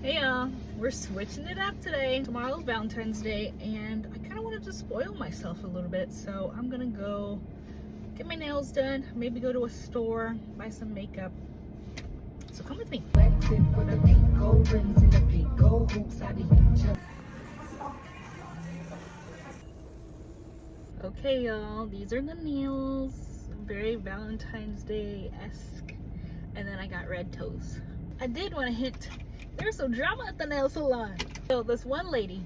Hey y'all, we're switching it up today. Tomorrow's Valentine's Day and I kind of wanted to spoil myself a little bit, so I'm gonna go get my nails done, maybe go to a store, buy some makeup. So come with me. Okay y'all, these are the nails. Very Valentine's Day-esque. And then I got red toes. I did want to hint, there's some drama at the nail salon. So this one lady,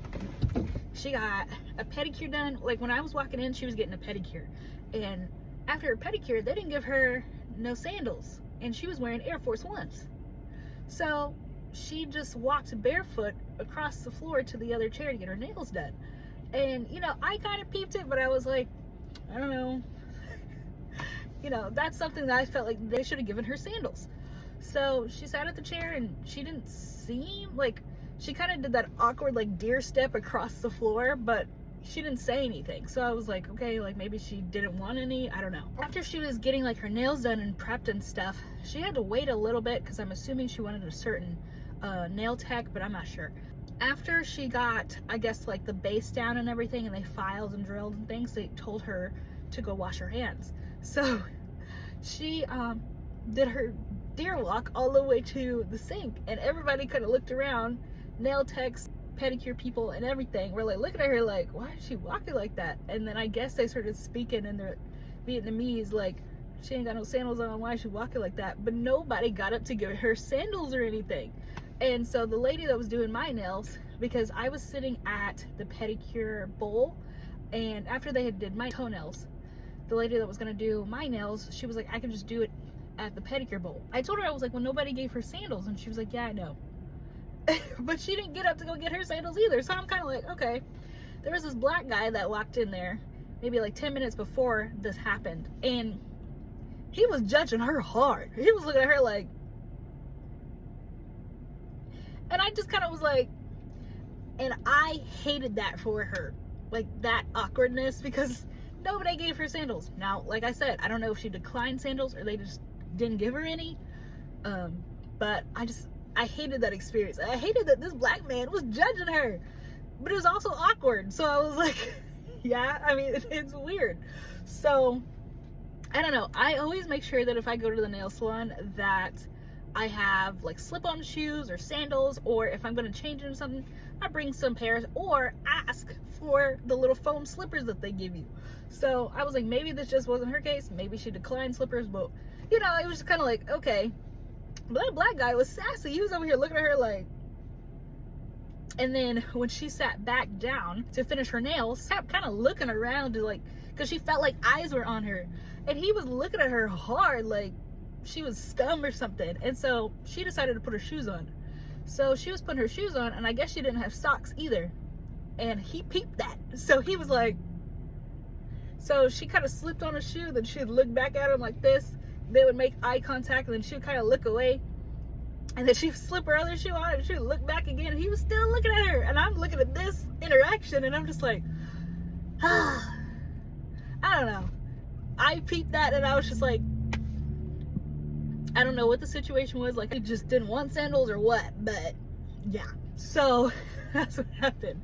she got a pedicure done. Like when I was walking in, she was getting a pedicure. And after her pedicure, they didn't give her no sandals. And she was wearing Air Force Ones. So she just walked barefoot across the floor to the other chair to get her nails done. And, you know, I kind of peeped it, but I was like, I don't know. You know, that's something that I felt like they should have given her sandals. So she sat at the chair and she didn't seem like, she kind of did that awkward like deer step across the floor, but she didn't say anything. So I was like, okay, like maybe she didn't want any, I don't know. After she was getting like her nails done and prepped and stuff, she had to wait a little bit because I'm assuming she wanted a certain nail tech, but I'm not sure. After she got, I guess, like the base down and everything, and they filed and drilled and things, they told her to go wash her hands. So she did her deer walk all the way to the sink, and everybody kind of looked around, nail techs, pedicure people, and everything. We're like looking at her like, why is she walking like that? And then I guess they started speaking in their Vietnamese, like, she ain't got no sandals on, why is she walking like that? But nobody got up to give her sandals or anything. And so the lady that was doing my nails, because I was sitting at the pedicure bowl, and after they had did my toenails, the lady that was gonna do my nails, she was like, I can just do it at the pedicure bowl. I told her, I was like, well, nobody gave her sandals, and she was like, yeah, I know. But she didn't get up to go get her sandals either. So I'm kind of like, okay. There was this black guy that walked in there maybe like 10 minutes before this happened, and he was judging her hard. He was looking at her like, and I just kind of was like, and I hated that for her, like that awkwardness, because nobody gave her sandals. Now, like I said, I don't know if she declined sandals or they just didn't give her any, but I hated that experience. I hated that this black man was judging her, but it was also awkward. So I was like, yeah, I mean, it's weird. So I don't know. I always make sure that if I go to the nail salon that I have like slip-on shoes or sandals, or if I'm going to change into something, I bring some pairs or ask for the little foam slippers that they give you. So I was like, maybe this just wasn't her case. Maybe she declined slippers, but you know, it was kind of like, okay. But that black guy was sassy. He was over here looking at her like, and then when she sat back down to finish her nails, kept kind of looking around to like, because she felt like eyes were on her, and he was looking at her hard like she was scum or something. And so she decided to put her shoes on. So she was putting her shoes on, and I guess she didn't have socks either, and he peeped that. So he was like, so she kind of slipped on a shoe, then she'd look back at him like this. They would make eye contact, and then she would kind of look away, and then she'd slip her other shoe on, and she would look back again, and he was still looking at her. And I'm looking at this interaction, and I'm just like, I don't know. I peeped that, and I was just like, I don't know what the situation was. Like, I just didn't want sandals or what, but yeah. So that's what happened.